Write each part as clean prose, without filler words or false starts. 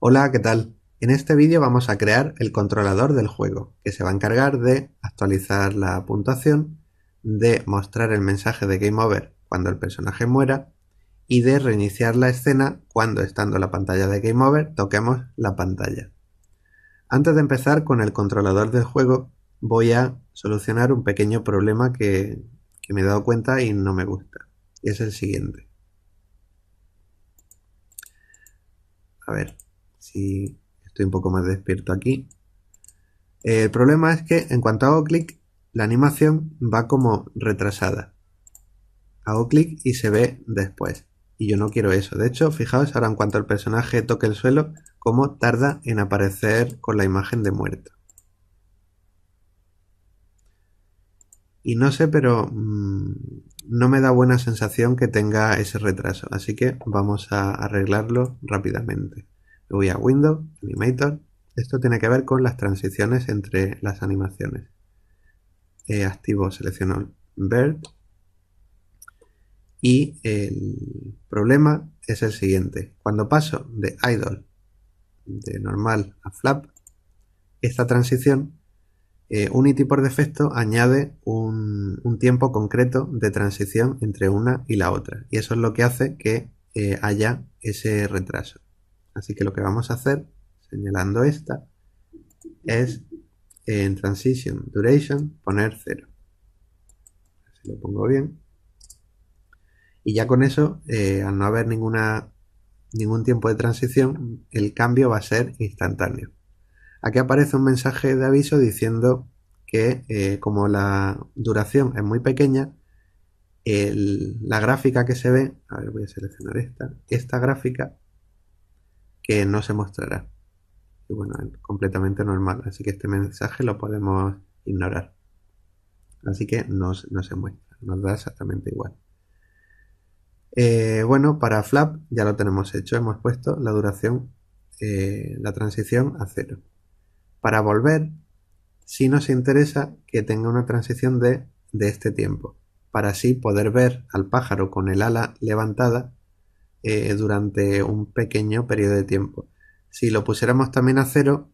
Hola, ¿qué tal? En este vídeo vamos a crear el controlador del juego, que se va a encargar de actualizar la puntuación, de mostrar el mensaje de Game Over cuando el personaje muera y de reiniciar la escena cuando, estando la pantalla de Game Over, toquemos la pantalla. Antes de empezar con el controlador del juego, voy a solucionar un pequeño problema que me he dado cuenta y no me gusta. Y es el siguiente. A ver si estoy un poco más despierto aquí. El problema es que en cuanto hago clic, la animación va como retrasada. Hago clic y se ve después. Y yo no quiero eso. De hecho, fijaos ahora en cuanto el personaje toque el suelo, cómo tarda en aparecer con la imagen de muerto. Y no sé, pero no me da buena sensación que tenga ese retraso. Así que vamos a arreglarlo rápidamente. Me voy a Windows, Animator. Esto tiene que ver con las transiciones entre las animaciones. Activo, selecciono Bird. Y el problema es el siguiente. Cuando paso de idle, de normal a flap, esta transición, Unity por defecto añade un tiempo concreto de transición entre una y la otra. Y eso es lo que hace que haya ese retraso. Así que lo que vamos a hacer, señalando esta, es en Transition Duration poner 0. Si lo pongo bien. Y ya con eso, al no haber ningún tiempo de transición, el cambio va a ser instantáneo. Aquí aparece un mensaje de aviso diciendo que como la duración es muy pequeña, la gráfica que se ve, a ver, voy a seleccionar esta gráfica que no se mostrará. Y bueno, es completamente normal, así que este mensaje lo podemos ignorar. Así que no se muestra, nos da exactamente igual. Bueno, para flap ya lo tenemos hecho, hemos puesto la duración, la transición a 0. Para volver, sí nos interesa que tenga una transición de este tiempo, para así poder ver al pájaro con el ala levantada durante un pequeño periodo de tiempo. Si lo pusiéramos también a 0,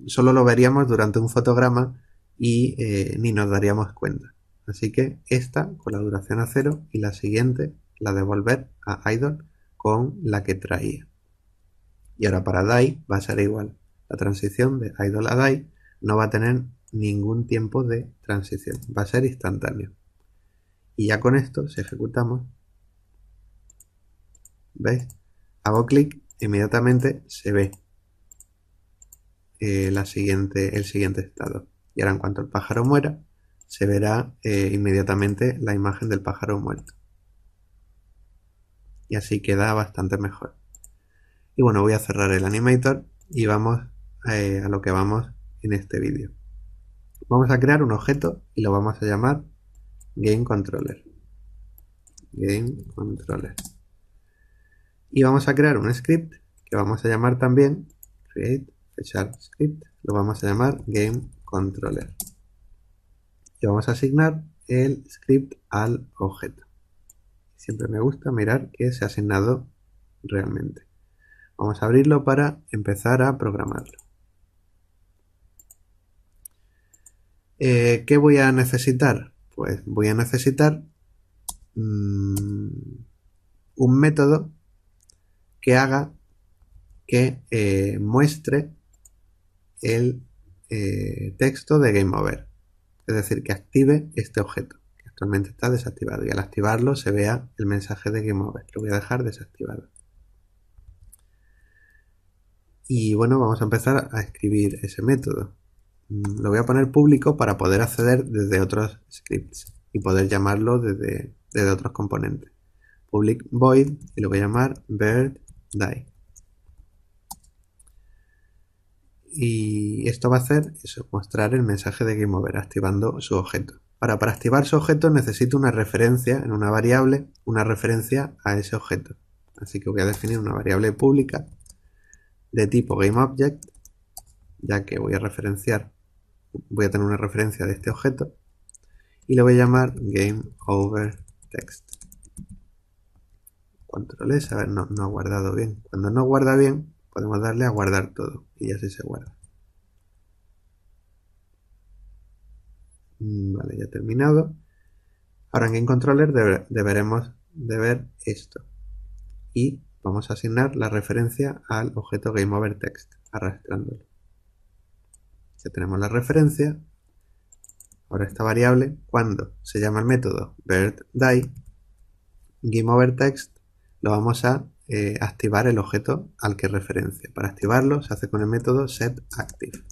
solo lo veríamos durante un fotograma y ni nos daríamos cuenta. Así que esta con la duración a 0 y la siguiente, la de volver a idle, con la que traía. Y ahora para die va a ser igual. La transición de idle a die no va a tener ningún tiempo de transición. Va a ser instantáneo. Y ya con esto, si ejecutamos, ¿veis? Hago clic, inmediatamente se ve el siguiente estado. Y ahora en cuanto el pájaro muera, se verá inmediatamente la imagen del pájaro muerto. Y así queda bastante mejor. Y bueno, voy a cerrar el animator y vamos a lo que vamos en este vídeo. Vamos a crear un objeto y lo vamos a llamar GameController. GameController. Y vamos a crear un script que vamos a llamar también create script. Lo vamos a llamar GameController. Y vamos a asignar el script al objeto. Siempre me gusta mirar que se ha asignado realmente. Vamos a abrirlo para empezar a programarlo. ¿Qué voy a necesitar? Pues voy a necesitar un método que haga que muestre el texto de Game Over. Es decir, que active este objeto, que actualmente está desactivado. Y al activarlo se vea el mensaje de Game Over. Lo voy a dejar desactivado. Y bueno, vamos a empezar a escribir ese método. Lo voy a poner público para poder acceder desde otros scripts y poder llamarlo desde otros componentes. Public void y lo voy a llamar bird die. Y esto va a hacer eso, mostrar el mensaje de Game Over activando su objeto. Para activar su objeto necesito una referencia en una variable, una referencia a ese objeto. Así que voy a definir una variable pública de tipo GameObject, ya que voy a tener una referencia de este objeto y le voy a llamar GameOverText. Control S, a ver, no ha guardado bien. Cuando no guarda bien, podemos darle a guardar todo y así se guarda. Vale, ya he terminado. Ahora en GameController deberemos de ver esto y vamos a asignar la referencia al objeto GameOverText arrastrándolo. Ya tenemos la referencia. Ahora esta variable, cuando se llama el método birdDie, GameOverText, lo vamos a activar el objeto al que referencia. Para activarlo se hace con el método setActive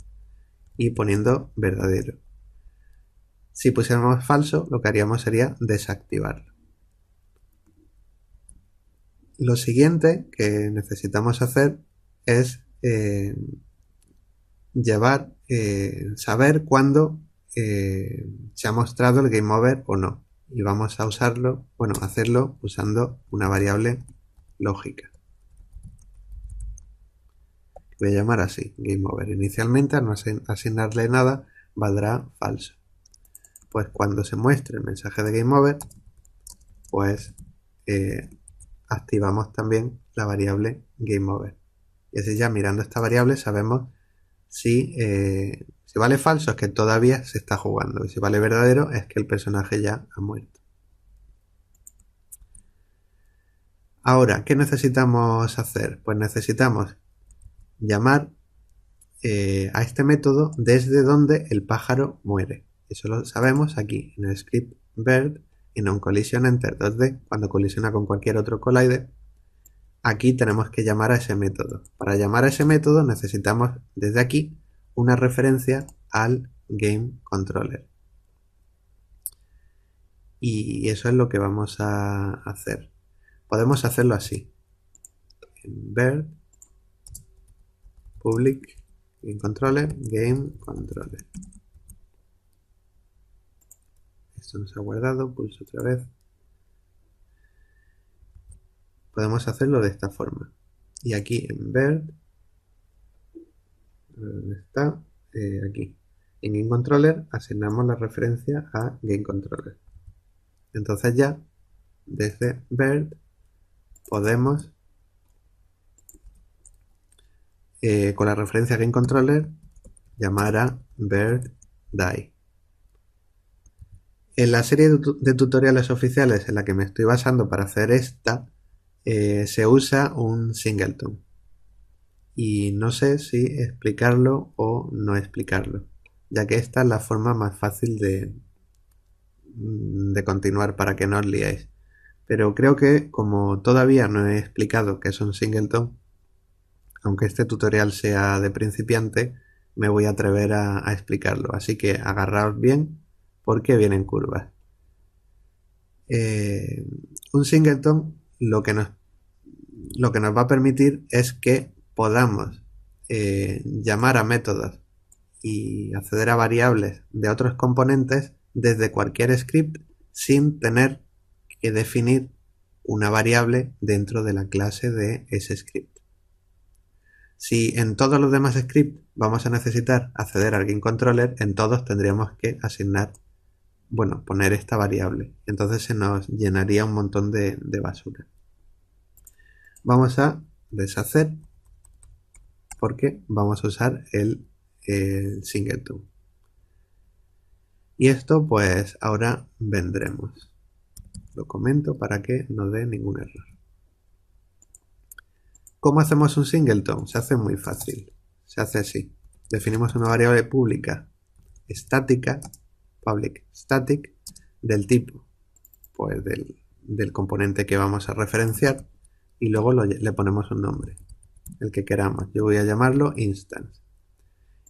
y poniendo verdadero. Si pusiéramos falso, lo que haríamos sería desactivarlo. Lo siguiente que necesitamos hacer es saber cuándo se ha mostrado el GameOver o no. Y vamos a usarlo, hacerlo usando una variable lógica. Voy a llamar así, GameOver. Inicialmente, al no asignarle nada, valdrá falso. Pues cuando se muestre el mensaje de GameOver, pues activamos también la variable GameOver. Y así ya mirando esta variable sabemos si vale falso es que todavía se está jugando y si vale verdadero es que el personaje ya ha muerto. Ahora, ¿qué necesitamos hacer? Pues necesitamos llamar a este método desde donde el pájaro muere. Eso lo sabemos aquí en el script bird en onCollisionEnter 2D, cuando colisiona con cualquier otro collider. Aquí tenemos que llamar a ese método. Para llamar a ese método necesitamos desde aquí una referencia al GameController. Y eso es lo que vamos a hacer. Podemos hacerlo así. Bird public GameController. Esto no se ha guardado, pulso otra vez. Podemos hacerlo de esta forma. Y aquí en bird, ¿dónde está? Aquí. En GameController asignamos la referencia a GameController. Entonces ya, desde bird, podemos, con la referencia a GameController, llamar a birdDie. En la serie de tutoriales oficiales en la que me estoy basando para hacer esta, se usa un singleton. Y no sé si explicarlo o no explicarlo, ya que esta es la forma más fácil de continuar para que no os liéis. Pero creo que como todavía no he explicado qué es un singleton, aunque este tutorial sea de principiante, me voy a atrever a explicarlo. Así que agarraos bien porque vienen curvas. Un singleton lo que nos va a permitir es que podamos llamar a métodos y acceder a variables de otros componentes desde cualquier script sin tener que definir una variable dentro de la clase de ese script. Si en todos los demás scripts vamos a necesitar acceder al GameController, en todos tendríamos que asignar, poner esta variable. Entonces se nos llenaría un montón de basura. Vamos a deshacer porque vamos a usar el singleton. Y esto pues ahora vendremos. Lo comento para que no dé ningún error. ¿Cómo hacemos un singleton? Se hace muy fácil. Se hace así. Definimos una variable pública estática, public static, del tipo, pues del componente que vamos a referenciar, y luego le ponemos un nombre, el que queramos. Yo voy a llamarlo instance.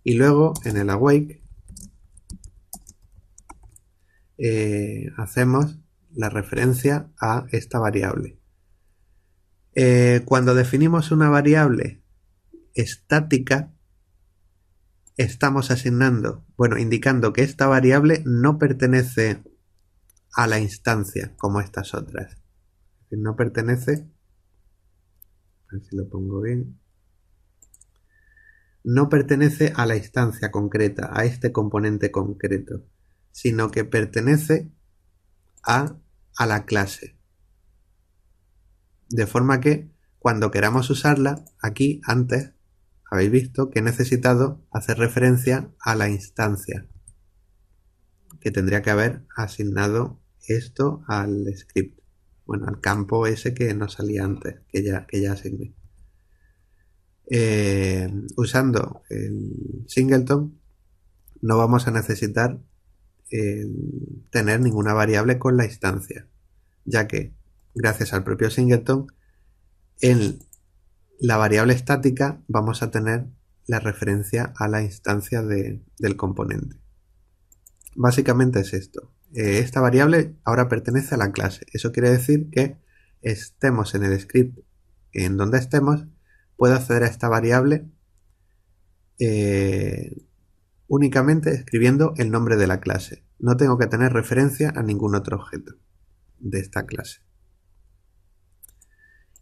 Y luego en el awake hacemos la referencia a esta variable. Cuando definimos una variable estática, estamos indicando que esta variable no pertenece a la instancia como estas otras. Es decir, no pertenece, a ver si lo pongo bien, no pertenece a la instancia concreta, a este componente concreto, sino que pertenece a la clase. De forma que cuando queramos usarla, aquí antes habéis visto que he necesitado hacer referencia a la instancia, que tendría que haber asignado esto al script, bueno, al campo ese que nos salía antes, que ya asigné. Usando el singleton no vamos a necesitar tener ninguna variable con la instancia, ya que gracias al propio singleton en la variable estática vamos a tener la referencia a la instancia del componente. Básicamente es esto. Esta variable ahora pertenece a la clase. Eso quiere decir que estemos en el script en donde estemos, puedo acceder a esta variable únicamente escribiendo el nombre de la clase. No tengo que tener referencia a ningún otro objeto de esta clase.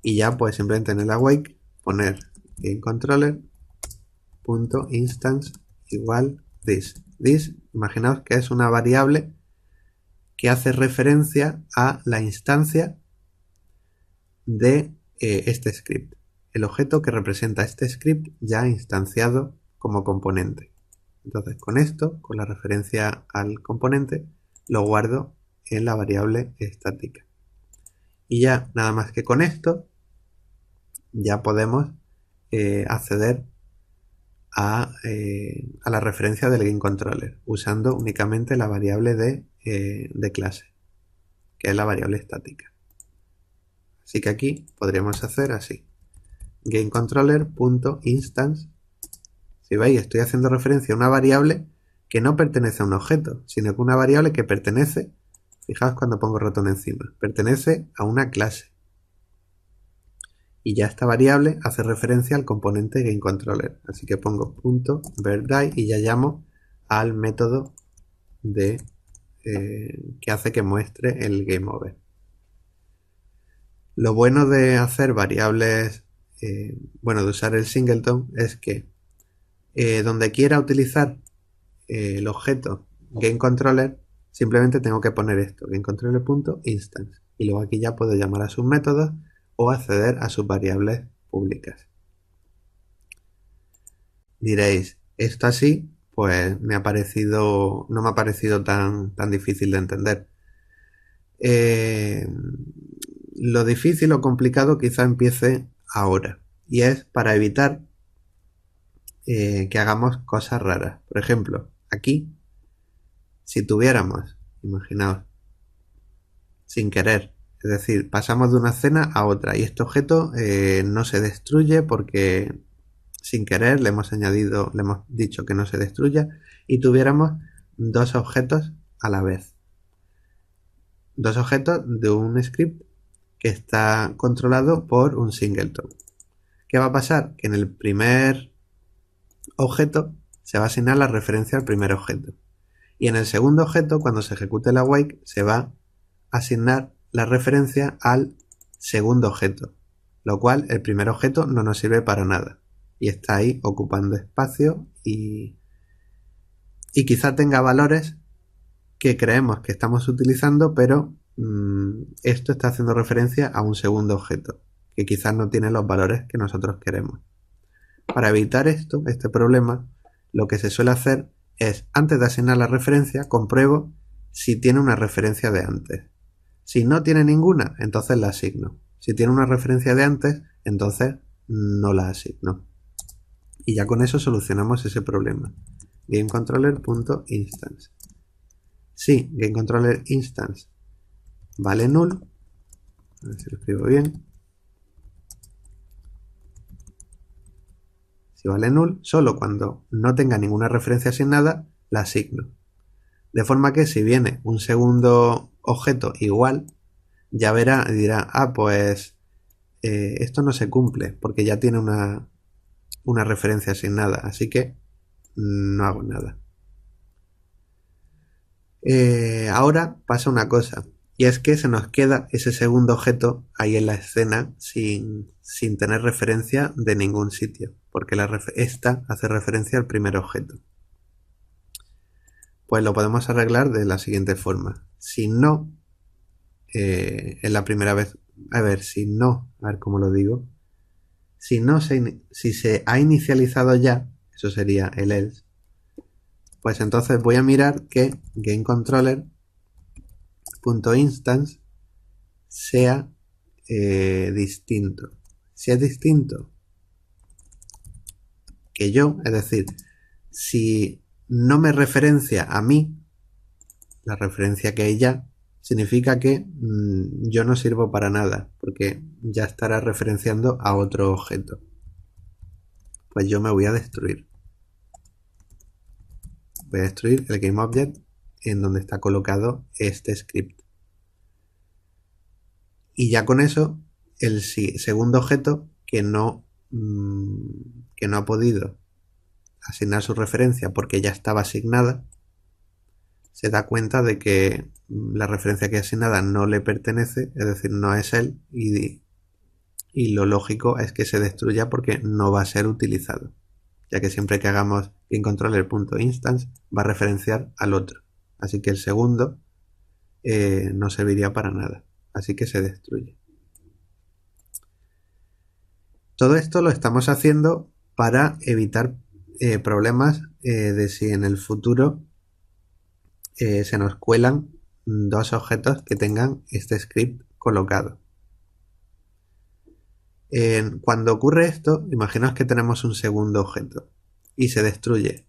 Y ya pues simplemente en el awake poner GameController.instance igual this. This, imaginaos que es una variable que hace referencia a la instancia de este script. El objeto que representa este script ya instanciado como componente. Entonces con esto, con la referencia al componente, lo guardo en la variable estática. Y ya nada más que con esto, ya podemos acceder a la referencia del GameController usando únicamente la variable de clase, que es la variable estática. Así que aquí podríamos hacer así: GameController.instance. Si veis, estoy haciendo referencia a una variable que no pertenece a un objeto, sino que una variable que pertenece, fijaos cuando pongo ratón encima, pertenece a una clase. Y ya esta variable hace referencia al componente GameController. Así que pongo .birthday y ya llamo al método que hace que muestre el GameOver. Lo bueno de hacer variables, de usar el singleton, es que donde quiera utilizar el objeto GameController, simplemente tengo que poner esto, GameController.instance. Y luego aquí ya puedo llamar a sus métodos o acceder a sus variables públicas. Diréis, esto así, pues no me ha parecido tan difícil de entender. Lo difícil o complicado quizá empiece ahora, y es para evitar que hagamos cosas raras. Por ejemplo, aquí, si tuviéramos, imaginaos, sin querer, es decir, pasamos de una escena a otra y este objeto no se destruye porque sin querer le hemos dicho que no se destruya, y tuviéramos dos objetos a la vez. Dos objetos de un script que está controlado por un singleton. ¿Qué va a pasar? Que en el primer objeto se va a asignar la referencia al primer objeto. Y en el segundo objeto, cuando se ejecute el awake, se va a asignar la referencia al segundo objeto, lo cual el primer objeto no nos sirve para nada y está ahí ocupando espacio y quizá tenga valores que creemos que estamos utilizando, pero esto está haciendo referencia a un segundo objeto que quizás no tiene los valores que nosotros queremos. Para evitar este problema, lo que se suele hacer es, antes de asignar la referencia, compruebo si tiene una referencia de antes. Si no tiene ninguna, entonces la asigno. Si tiene una referencia de antes, entonces no la asigno. Y ya con eso solucionamos ese problema. GameController.instance. Si GameControllerInstance vale null, a ver si lo escribo bien. Si vale null, solo cuando no tenga ninguna referencia asignada, la asigno. De forma que si viene un segundo objeto igual, ya verá y dirá, pues esto no se cumple porque ya tiene una referencia asignada, así que no hago nada. Ahora pasa una cosa, y es que se nos queda ese segundo objeto ahí en la escena sin tener referencia de ningún sitio, porque esta hace referencia al primer objeto. Pues lo podemos arreglar de la siguiente forma. Si no, en la primera vez, a ver cómo lo digo. Si se ha inicializado ya, eso sería el else, pues entonces voy a mirar que GameController.instance sea distinto. Si es distinto que yo, es decir, si no me referencia a mí, la referencia que hay ya, significa que yo no sirvo para nada, porque ya estará referenciando a otro objeto. Pues yo me voy a destruir. Voy a destruir el GameObject en donde está colocado este script. Y ya con eso, el segundo objeto que no ha podido asignar su referencia porque ya estaba asignada, se da cuenta de que la referencia que es asignada no le pertenece, es decir, no es él, y lo lógico es que se destruya porque no va a ser utilizado, ya que siempre que hagamos GameController.instance va a referenciar al otro. Así que el segundo no serviría para nada, así que se destruye. Todo esto lo estamos haciendo para evitar problemas de si en el futuro se nos cuelan dos objetos que tengan este script colocado. Cuando ocurre esto, imaginaos que tenemos un segundo objeto y se destruye.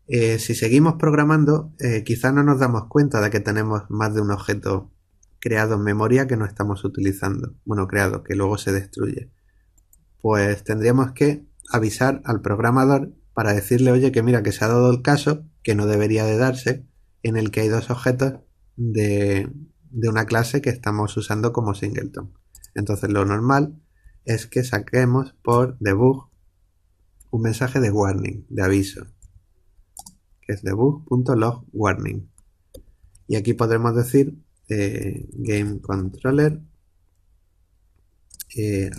Si seguimos programando, quizás no nos damos cuenta de que tenemos más de un objeto creado en memoria que no estamos utilizando. Bueno, creado, que luego se destruye. Pues tendríamos que avisar al programador para decirle, oye, que mira, que se ha dado el caso, que no debería de darse, en el que hay dos objetos de una clase que estamos usando como singleton. Entonces lo normal es que saquemos por debug un mensaje de warning, de aviso, que es debug.log warning. Y aquí podremos decir GameController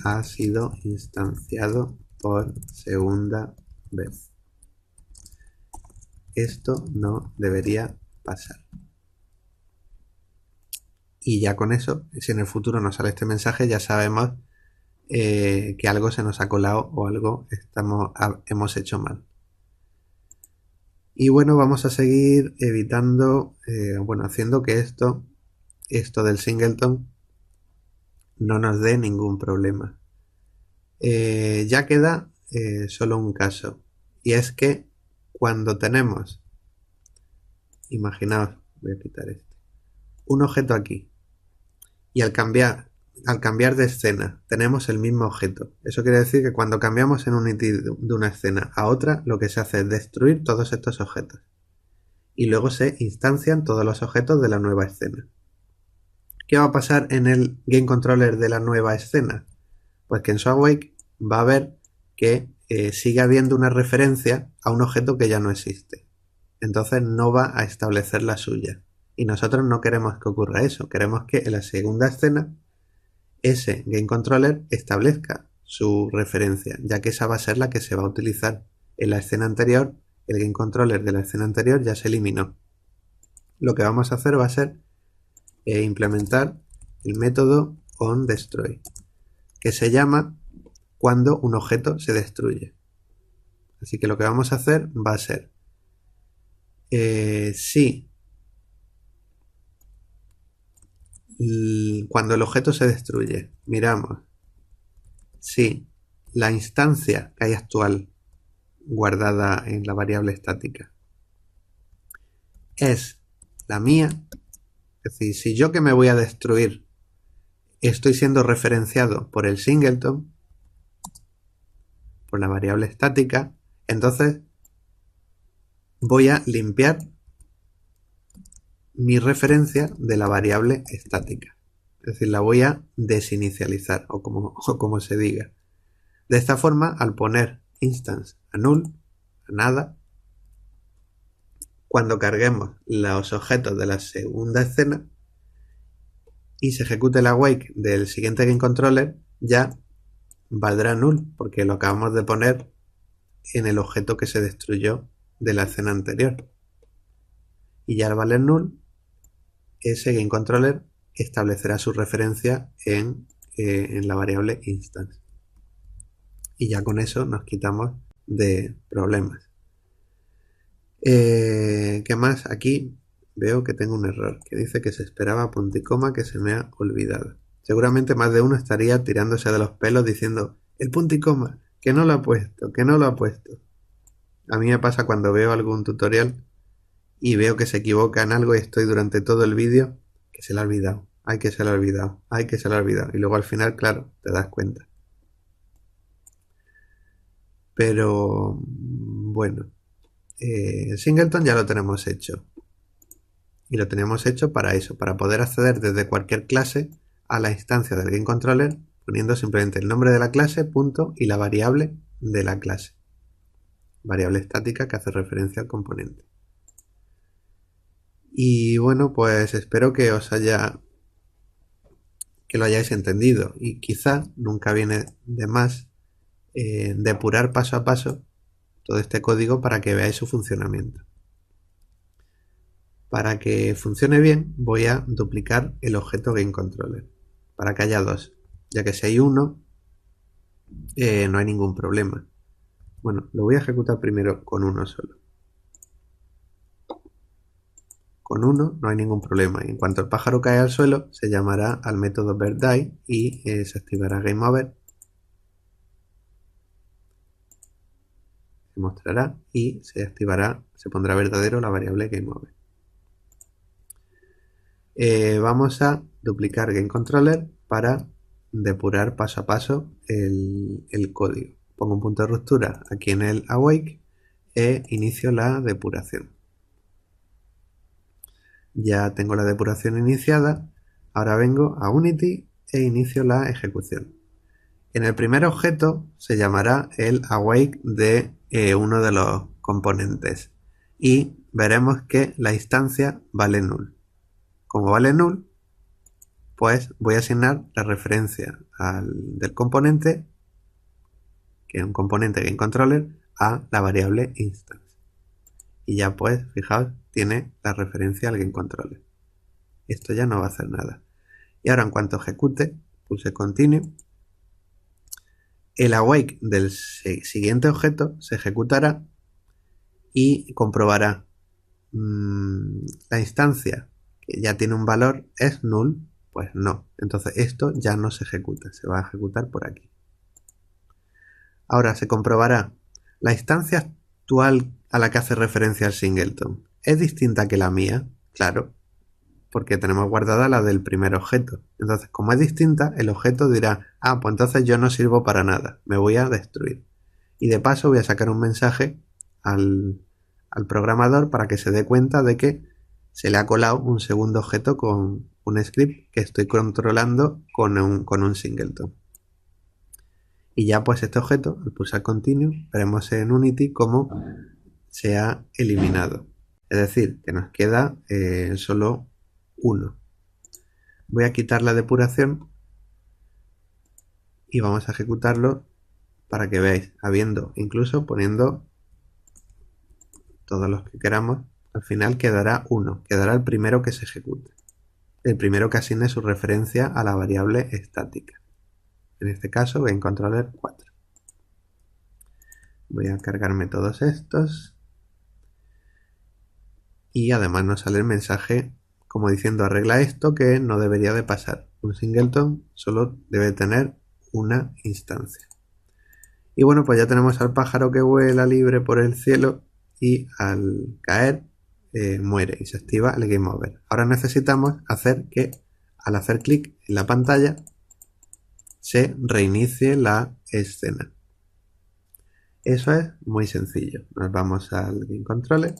ha sido instanciado por segunda vez. Esto no debería pasar. Y ya con eso, si en el futuro nos sale este mensaje, ya sabemos que algo se nos ha colado o algo hemos hecho mal. Y bueno, vamos a seguir evitando, haciendo que esto del singleton no nos dé ningún problema. Ya queda solo un caso, y es que cuando tenemos, imaginaos, voy a quitar un objeto aquí, y al cambiar de escena tenemos el mismo objeto. Eso quiere decir que cuando cambiamos en un ítem de una escena a otra, lo que se hace es destruir todos estos objetos. Y luego se instancian todos los objetos de la nueva escena. ¿Qué va a pasar en el Game Controller de la nueva escena? Pues que en SoftWake va a ver que sigue habiendo una referencia a un objeto que ya no existe. Entonces no va a establecer la suya. Y nosotros no queremos que ocurra eso. Queremos que en la segunda escena ese Game Controller establezca su referencia, ya que esa va a ser la que se va a utilizar. En la escena anterior, el Game Controller de la escena anterior ya se eliminó. Lo que vamos a hacer va a ser implementar el método onDestroy, que se llama cuando un objeto se destruye. Así que lo que vamos a hacer va a ser si cuando el objeto se destruye, miramos si la instancia que hay actual guardada en la variable estática es la mía, es decir, si yo que me voy a destruir estoy siendo referenciado por el singleton, por la variable estática, entonces voy a limpiar mi referencia de la variable estática. Es decir, la voy a desinicializar o como se diga. De esta forma, al poner instance a null, a nada, cuando carguemos los objetos de la segunda escena y se ejecute la wake del siguiente game controller, ya valdrá null porque lo acabamos de poner en el objeto que se destruyó de la escena anterior. Y ya al valer null, ese game controller establecerá su referencia en la variable instance. y ya con eso nos quitamos de problemas. ¿Qué más? Aquí veo que tengo un error, que dice que se esperaba punto y coma, que se me ha olvidado. Seguramente más de uno estaría tirándose de los pelos diciendo, el punto y coma, que no lo ha puesto, que no lo ha puesto. A mí me pasa cuando veo algún tutorial y veo que se equivoca en algo y estoy durante todo el vídeo, que se le ha olvidado, ay que se le ha olvidado, ay que se le ha olvidado. Y luego al final, claro, te das cuenta. Pero bueno, el singleton ya lo tenemos hecho. Y lo tenemos hecho para eso, para poder acceder desde cualquier clase a la instancia del GameController poniendo simplemente el nombre de la clase, punto, y la variable de la clase. Variable estática que hace referencia al componente. Y bueno, pues espero que lo hayáis entendido. Y quizá nunca viene de más depurar paso a paso todo este código para que veáis su funcionamiento. Para que funcione bien, voy a duplicar el objeto GameController para que haya dos, ya que si hay uno, no hay ningún problema. Bueno, lo voy a ejecutar primero con uno solo. Con uno no hay ningún problema. En cuanto el pájaro cae al suelo, se llamará al método birdDie y se activará GameOver. Se mostrará y se activará, se pondrá verdadero la variable GameOver. Vamos a duplicar GameController para depurar paso a paso el código. Pongo un punto de ruptura aquí en el awake e inicio la depuración. Ya tengo la depuración iniciada. Ahora vengo a Unity e inicio la ejecución. En el primer objeto se llamará el awake de uno de los componentes y veremos que la instancia vale null. Como vale null, pues voy a asignar la referencia del componente, que es un componente GameController, a la variable instance. Y ya pues, fijaos, tiene la referencia al GameController. Esto ya no va a hacer nada. Y ahora en cuanto ejecute, pulse Continue, el awake del siguiente objeto se ejecutará y comprobará la instancia que ya tiene un valor es null, pues no. Entonces esto ya no se ejecuta, se va a ejecutar por aquí. Ahora se comprobará la instancia actual a la que hace referencia el singleton. ¿Es distinta que la mía? Claro, porque tenemos guardada la del primer objeto. Entonces, como es distinta, el objeto dirá, ah, pues entonces yo no sirvo para nada, me voy a destruir. Y de paso voy a sacar un mensaje al programador para que se dé cuenta de que se le ha colado un segundo objeto con un script que estoy controlando con un singleton. Y ya pues este objeto, al pulsar Continue, veremos en Unity cómo se ha eliminado. Es decir, que nos queda solo uno. Voy a quitar la depuración y vamos a ejecutarlo para que veáis, incluso poniendo todos los que queramos, al final quedará uno, quedará el primero que se ejecute, el primero que asigne su referencia a la variable estática. En este caso GameController 4. Voy a cargarme todos estos y además nos sale el mensaje como diciendo arregla esto que no debería de pasar. Un singleton solo debe tener una instancia. Y bueno, pues ya tenemos al pájaro que vuela libre por el cielo y al caer muere y se activa el Game Over. Ahora necesitamos hacer que al hacer clic en la pantalla se reinicie la escena. Eso es muy sencillo. Nos vamos al Game Controller,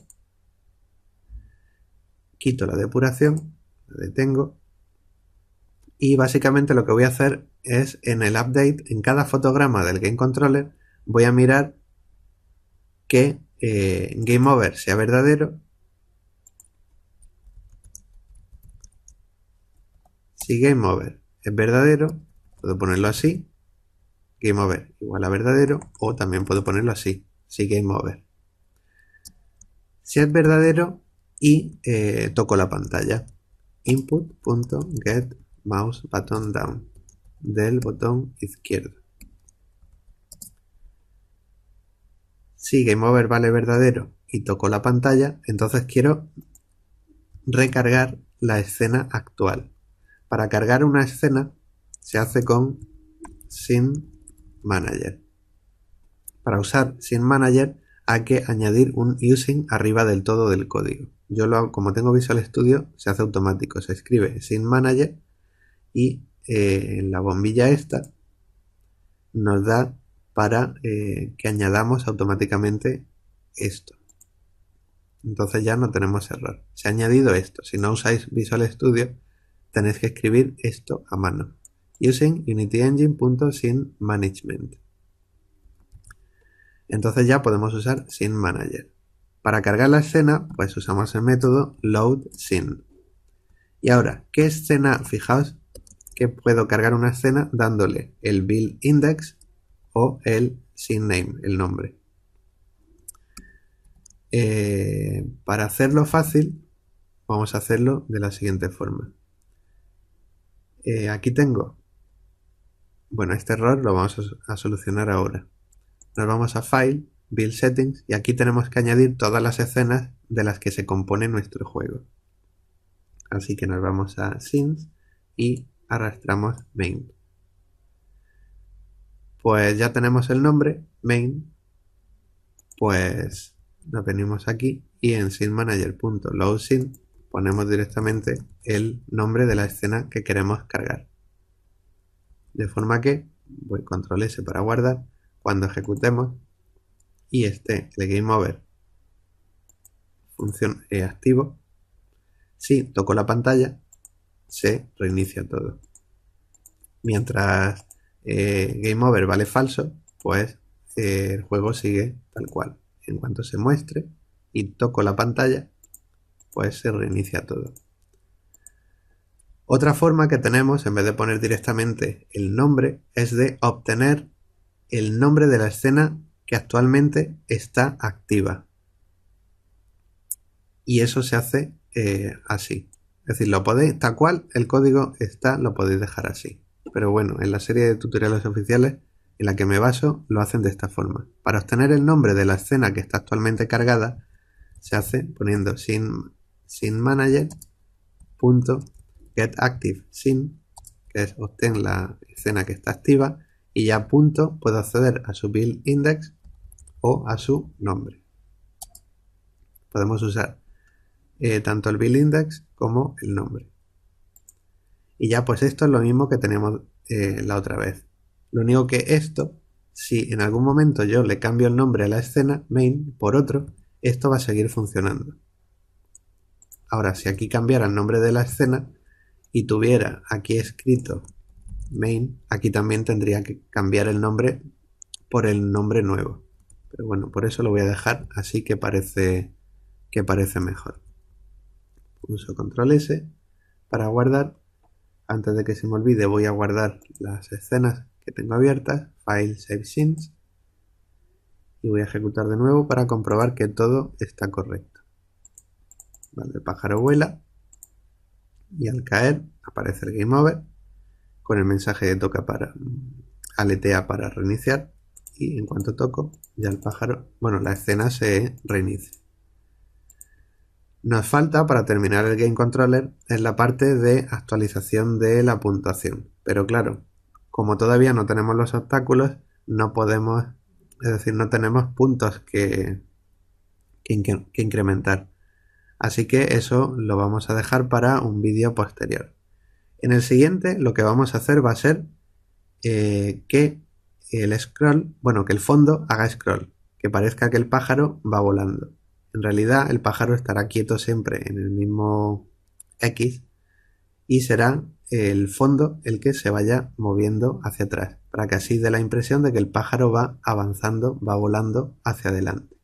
quito la depuración, la detengo y básicamente lo que voy a hacer es en el update, en cada fotograma del Game Controller, voy a mirar que Game Over sea verdadero. Si Game Over es verdadero, puedo ponerlo así, Game Over igual a verdadero, o también puedo ponerlo así, si Game Over. Si es verdadero y toco la pantalla, input.get mouse button down del botón izquierdo. si GameOver vale verdadero y toco la pantalla, entonces quiero recargar la escena actual. Para cargar una escena se hace con Scene Manager. Para usar Scene Manager hay que añadir un using arriba del todo del código. Yo lo hago, como tengo Visual Studio, se hace automático. Se escribe Scene Manager y en la bombilla esta nos da para que añadamos automáticamente esto. Entonces ya no tenemos error. Se ha añadido esto. Si no usáis Visual Studio, tenéis que escribir esto a mano. Using unityengine.scenemanagement. Entonces ya podemos usar Scene Manager. Para cargar la escena, pues usamos el método loadScene. Y ahora, ¿qué escena? Fijaos que puedo cargar una escena dándole el build index o el scene name, el nombre. Para hacerlo fácil, vamos a hacerlo de la siguiente forma. Aquí tengo, bueno, este error lo vamos a solucionar ahora. Nos vamos a File, Build Settings, y aquí tenemos que añadir todas las escenas de las que se compone nuestro juego. Así que nos vamos a Scenes y arrastramos Main. Pues ya tenemos el nombre, Main, pues nos venimos aquí y en scenemanager.loadScene ponemos directamente el nombre de la escena que queremos cargar. De forma que voy control S para guardar. Cuando ejecutemos y esté el GameOver función activo, si toco la pantalla se reinicia todo. Mientras GameOver vale falso, pues el juego sigue tal cual. En cuanto se muestre y toco la pantalla, pues se reinicia todo. Otra forma que tenemos, en vez de poner directamente el nombre, es de obtener el nombre de la escena que actualmente está activa. Y eso se hace así. Es decir, lo podéis, tal cual el código está, lo podéis dejar así. Pero bueno, en la serie de tutoriales oficiales en la que me baso, lo hacen de esta forma. Para obtener el nombre de la escena que está actualmente cargada, se hace poniendo scenemanager.getActiveScene, que es obtener la escena que está activa, y ya puedo acceder a su build index o a su nombre. Podemos usar tanto el build index como el nombre. Y ya pues esto es lo mismo que teníamos la otra vez. Lo único que esto, si en algún momento yo le cambio el nombre a la escena main por otro, esto va a seguir funcionando. Ahora, si aquí cambiara el nombre de la escena y tuviera aquí escrito main, aquí también tendría que cambiar el nombre por el nombre nuevo. Pero bueno, por eso lo voy a dejar así que parece mejor. Pulso control S para guardar. Antes de que se me olvide, voy a guardar las escenas que tengo abiertas, File, Save Scenes, y voy a ejecutar de nuevo para comprobar que todo está correcto. Vale, el pájaro vuela y al caer aparece el Game Over con el mensaje de toca para aletea para reiniciar, y en cuanto toco ya el pájaro, bueno, la escena se reinicia. Nos falta, para terminar el Game Controller, es la parte de actualización de la puntuación. Pero claro, como todavía no tenemos los obstáculos, no podemos, es decir, no tenemos puntos que incrementar. Así que eso lo vamos a dejar para un vídeo posterior. En el siguiente lo que vamos a hacer va a ser que el scroll, bueno, que el fondo haga scroll, que parezca que el pájaro va volando. En realidad el pájaro estará quieto siempre en el mismo X y será el fondo el que se vaya moviendo hacia atrás, para que así dé la impresión de que el pájaro va avanzando, va volando hacia adelante.